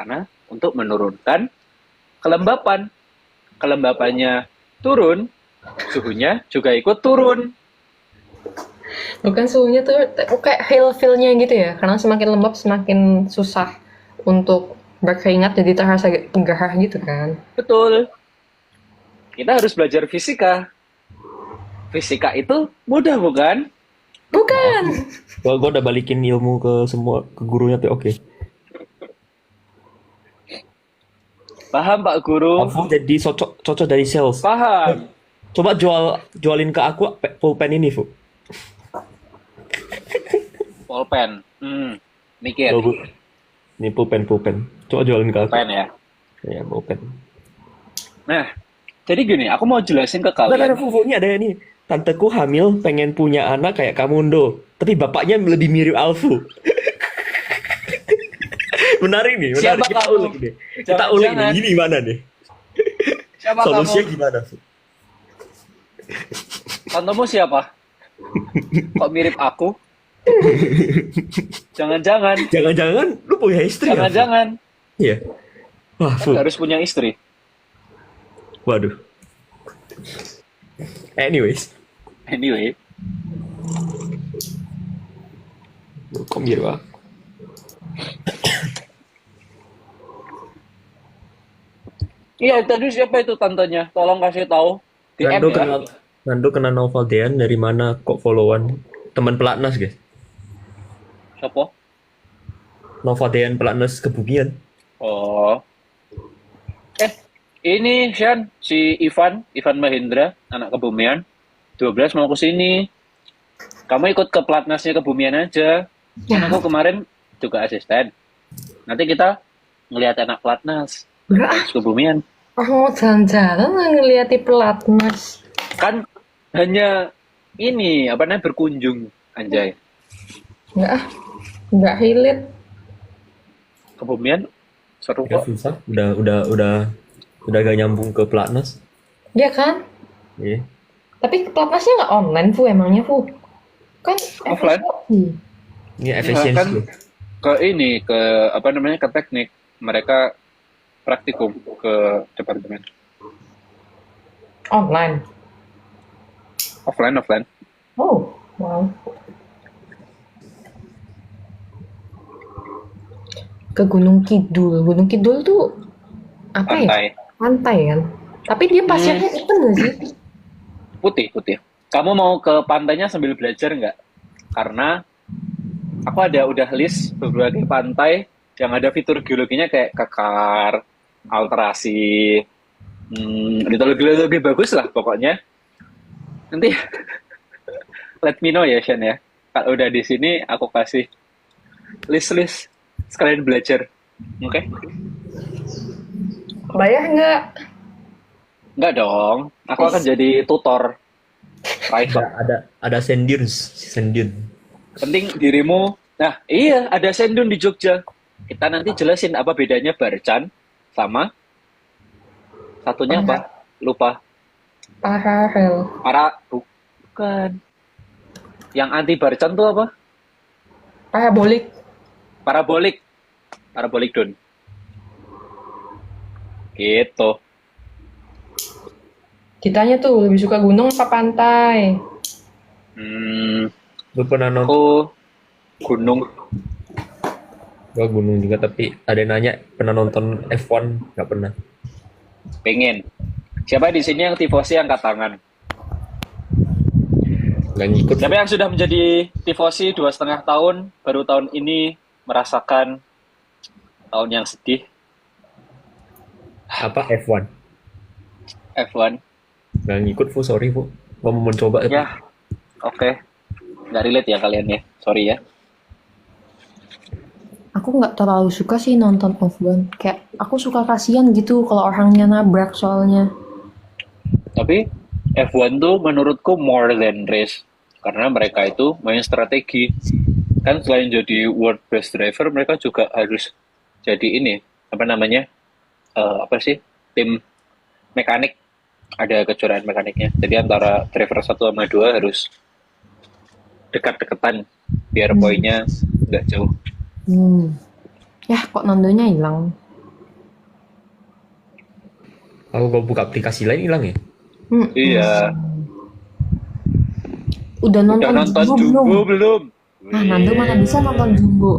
Karena untuk menurunkan kelembapan. Kelembapannya turun, suhunya juga ikut turun. Bukan suhunya tuh kayak feel-nya gitu ya. Karena semakin lembab semakin susah untuk berkeringat jadi terasa gerah gitu kan. Betul. Kita harus belajar fisika. Fisika itu mudah bukan? Bukan. Gua udah balikin ilmu ke gurunya tuh, oke. Paham Pak Guru? Aku jadi cocok dari sales. Paham. Coba jualin ke aku pulpen ini, Fu. Pulpen. Mikir. Tuh, Bu. Ini pulpen. Coba jualin ke aku. Pulpen ya. Ya, pulpen. Nah, jadi gini, aku mau jelasin ke Ada kalian. Fu, ini ada nih. Tanteku hamil pengen punya anak kayak kamu, Ndo. Tapi bapaknya lebih mirip Alfu. Menarik nih, menarik. Siapa Kita kamu? ulik nih. Kita ulik nih. Ini mana nih? Siapa Solusinya kamu? gimana, Fu? Tantomu siapa? Kok mirip aku? Jangan-jangan. Jangan-jangan lu punya istri ya, Fu? Jangan-jangan. Iya. Wah, Fu. Kan harus punya istri. Waduh. Anyways, Anyway. kok mirip ah? Iya, tadi siapa itu tantenya? Tolong kasih tahu. DM Nando ya. kenal Nando kenal Novaldean dari mana kok followan? Teman pelatnas, guys. Siapa? Novaldean pelatnas kebumian. Oh. Ini Shan, si Ivan Mahendra, anak Kebumian. 12 mau ke sini. Kamu ikut ke pelatnasnya Kebumian aja. Kan aku kemarin juga asisten. Nanti kita ngelihat anak pelatnas. Enggak, Kebumian. aku mau jalan-jalan ngeliati pelatnas. Kan hanya ini, apa namanya, berkunjung, anjay. Enggak hilit. Kebumian seru Ya kok. susah. Udah gak nyambung ke pelatnas. Ya kan? Iya. Tapi pelatnasnya nggak online, Fu, emangnya, Fu? Kan Offline. efisiensi. Ini Kan efisiensi. ke apa namanya, ke teknik. Mereka praktikum ke departemen. Online. Offline. Oh, wow. Ke Gunung Kidul. Gunung Kidul tuh apa ya? Pantai. Pantai kan? Tapi dia pasirnya hitam nggak sih? Putih. Kamu mau ke pantainya sambil belajar nggak? Karena aku udah list beberapa pantai yang ada fitur geologinya kayak kekar, alterasi, lebih bagus lah pokoknya. Nanti let me know ya Shan ya. Kalau udah di sini aku kasih list sekalian belajar. Oke? Bayar nggak? Nggak dong. Aku akan jadi tutor private. Ada sendun. Penting dirimu. Nah, iya, ada sendun di Jogja. Kita nanti jelasin apa bedanya Barcan sama satunya apa? Lupa. Paralel. Bukan. Yang anti Barcan tuh apa? Parabolik. Parabolik. Parabolik Don. Gitu. Kitanya tuh lebih suka gunung apa pantai? Hmm, Gue pernah nonton, aku gunung. gue gunung juga tapi ada yang nanya pernah nonton F1 nggak pernah. Pengen. Siapa di sini yang tifosi angkat tangan? Nggak ngikut. Siapa yang sudah menjadi tifosi 2,5 tahun, baru tahun ini merasakan tahun yang sedih? Apa F1? F1. Nggak ngikut, Fu, sorry, Fu. Gue mau mencoba. Ya, oke. Nggak relate ya kalian ya. Sorry ya. Aku nggak terlalu suka sih nonton F1. Kayak aku suka kasihan gitu kalau orangnya nabrak soalnya. Tapi F1 tuh menurutku more than race. Karena mereka itu main strategi. Kan selain jadi world best driver, mereka juga harus jadi ini, apa namanya, apa sih, tim mekanik. Ada kejuaraan mekaniknya. Jadi antara driver 1 sama 2 harus dekat-dekatan biar poinnya nggak jauh. Ya, kok Nandonya hilang? Aku kalau buka aplikasi lain hilang ya. Iya. Udah nonton, Udah nonton Jumbo Jumbo belum? Ah, Nando mana bisa nonton Jumbo?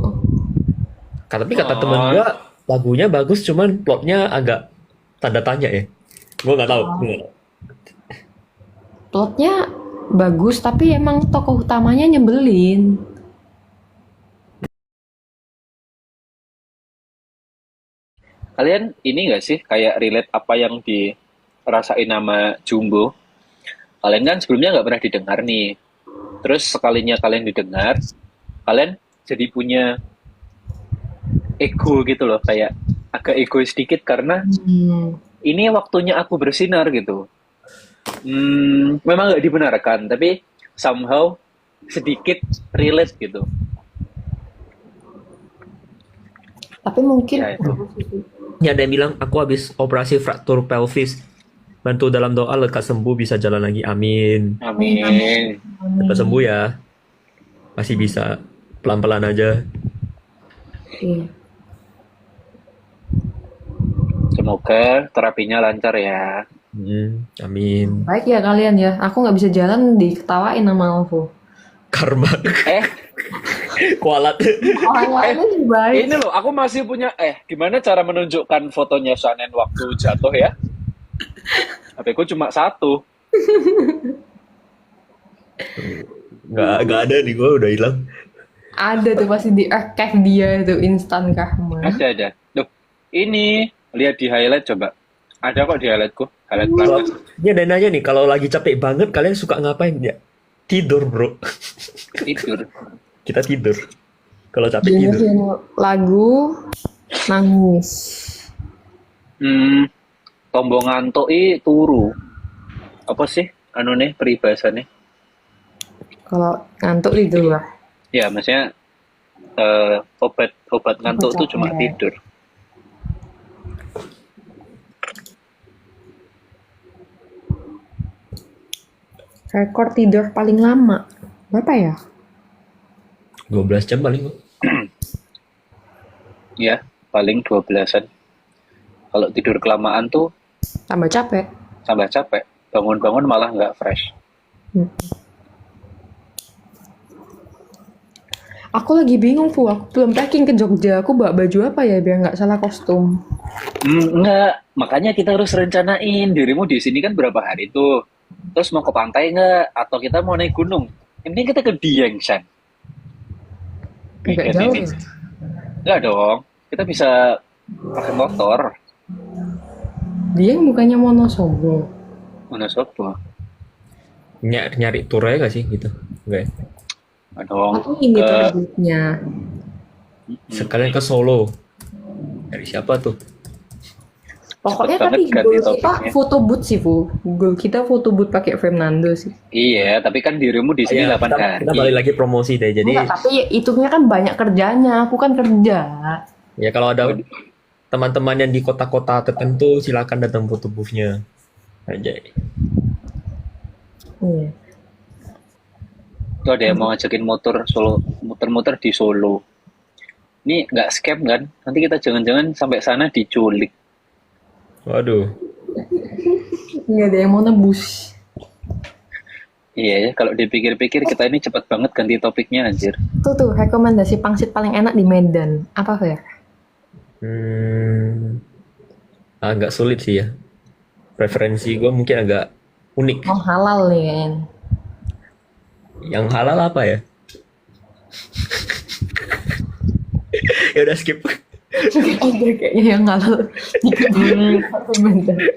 Tapi kata temen gue lagunya bagus, cuman plotnya agak tanda tanya ya. Gue nggak tahu. Plotnya bagus, tapi emang tokoh utamanya nyebelin. Kalian ini nggak sih kayak relate apa yang dirasain nama Jumbo? Kalian kan sebelumnya nggak pernah didengar nih. Terus sekalinya kalian didengar, kalian jadi punya ego gitu loh, kayak agak egois sedikit karena ini waktunya aku bersinar gitu. Memang nggak dibenarkan, tapi somehow sedikit relate gitu. Tapi mungkin Ya, itu. Ya ada yang bilang aku habis operasi fraktur pelvis. Bantu dalam doa lekas sembuh bisa jalan lagi. Amin. Amin. Cepat sembuh ya. Masih bisa pelan-pelan aja. iya. Semoga terapinya lancar ya. Amin. Baik ya kalian ya. Aku nggak bisa jalan diketawain sama Alvo. Karma. Kualat. Orang lainnya sih baik. Ini loh, aku masih punya gimana cara menunjukkan fotonya Shanen waktu jatuh ya? HP-ku cuma 1. Nggak ada nih, gue udah hilang. Ada tuh pasti di archive dia itu instan karma. Ada. Loh, ini lihat di highlight coba. Ada kok di highlightku. Highlight Kalau playlist. ini ada yang nanya nih, kalau lagi capek banget kalian suka ngapain ya? Tidur, bro. Tidur. Kita tidur. Kalau capek tidur. Dengerin lagu, nangis. Tombol ngantuk turu. Apa sih anu nih peribahasannya? Kalau ngantuk tidur lah. Ya, maksudnya obat ngantuk tuh cuma capek. tidur. Rekor tidur paling lama. Berapa ya? 12 jam paling. Ya, paling 12-an. Kalau tidur kelamaan tuh Tambah capek. tambah capek. Bangun-bangun malah nggak fresh. Aku lagi bingung, Fu. Aku belum packing ke Jogja. Aku bawa baju apa ya biar nggak salah kostum. Enggak, makanya kita harus rencanain dirimu di sini kan berapa hari tuh. Terus mau ke pantai nggak? Atau kita mau naik gunung? Yang penting kita ke Dieng, Shan. Agak Weekend jauh ini. ya. Enggak dong, kita bisa pakai motor. Dia bukannya Wonosobo. Mana sopo? Nyari tour aja gak sih gitu? Enggak ya? Enggak dong. Aku ini Ke targetnya. Sekalian ke Solo. Dari siapa tuh? Pokoknya Cepet tapi banget ganti goal kita topiknya. foto booth sih, Fu. Goal kita foto booth pakai Fernando sih. Iya, tapi kan dirimu di sini 8 hari. Kita balik lagi promosi deh. Jadi Enggak, tapi hitungnya kan banyak kerjanya. Aku kan kerja. ya kalau ada teman-teman yang di kota-kota tertentu silakan datang foto booth-nya. Aja. Iya. Tuh ada yang mau ngajakin motor Solo, muter-muter di Solo. Ini nggak scam kan? Nanti kita jangan-jangan sampai sana diculik. Waduh. Nggak ada yang mau nebus. Iya ya, kalau dipikir-pikir kita ini cepat banget ganti topiknya anjir. Tuh, rekomendasi pangsit paling enak di Medan. Apa, Fer? Agak sulit sih ya. Preferensi gue mungkin agak unik. Yang halal nih kan. Yang halal apa ya? Ya udah skip. Ada kayaknya yang halal.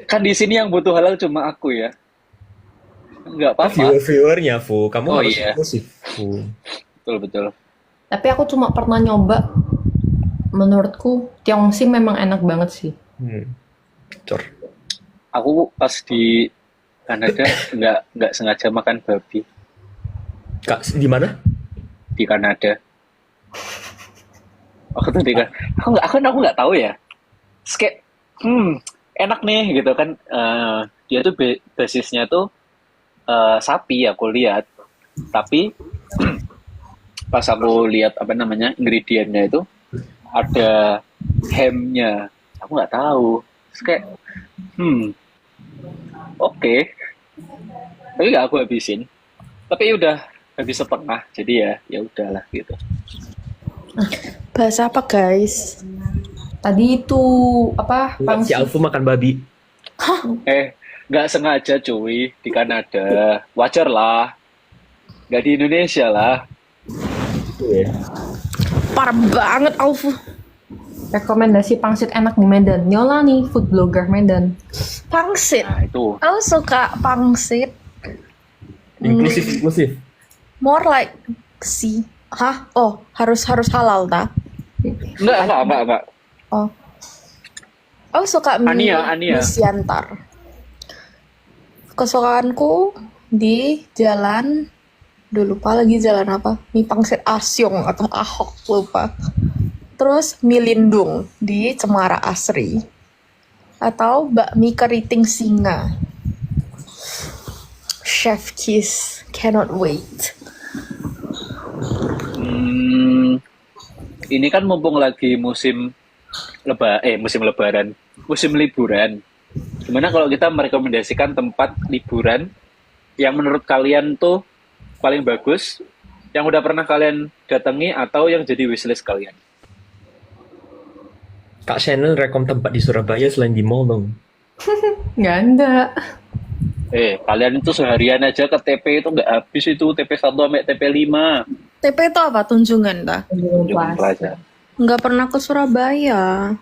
Kan di sini yang butuh halal cuma aku ya. Nggak apa-apa. Viewernya, Fu. Kamu Oh, harus iya. eksklusif, Fu. Betul. Tapi aku cuma pernah nyoba. Menurutku Tiongsi memang enak banget sih. Cor. Aku pas di Kanada nggak sengaja makan babi Kak, di mana? di Kanada. Aku nggak tahu ya. Terus kayak, enak nih gitu kan. Dia tuh basisnya tuh sapi aku lihat. Tapi pas aku lihat apa namanya ingredientnya itu ada hamnya. Aku nggak tahu. Terus kayak, oke. Tapi nggak aku habisin. Tapi udah habis setengah. Jadi ya udahlah gitu. Bahas apa guys? Tadi itu apa? Si Pangsit. Alfu makan babi. Nggak sengaja cuy di Kanada. Wajar lah. Nggak di Indonesia lah. Iya. Parah banget Alfu. Rekomendasi pangsit enak di Medan. Nyola nih, food blogger Medan. Pangsit. Nah itu. Aku suka pangsit. Inklusif. More like si. Hah? Oh, harus halal ta? Enggak. Oh. Aku suka mie Ania. Siantar. Kesukaanku di jalan, lupa lagi jalan apa? Mie Pangsit Asyong atau Ahok, lupa. Terus mie Lindung di Cemara Asri. Atau bakmi keriting Singa. Chef Kiss, cannot wait. Ini kan mumpung lagi musim lebaran, musim liburan. Gimana kalau kita merekomendasikan tempat liburan yang menurut kalian tuh paling bagus, yang udah pernah kalian datangi atau yang jadi wishlist kalian? Kak Channel rekom tempat di Surabaya selain di mall dong. Nggak ada. Kalian itu seharian aja ke TP itu nggak habis itu TP 1 sampai TP 5. TP itu apa? Tunjungan ta? Tunjungan Plaza. Nggak pernah ke Surabaya.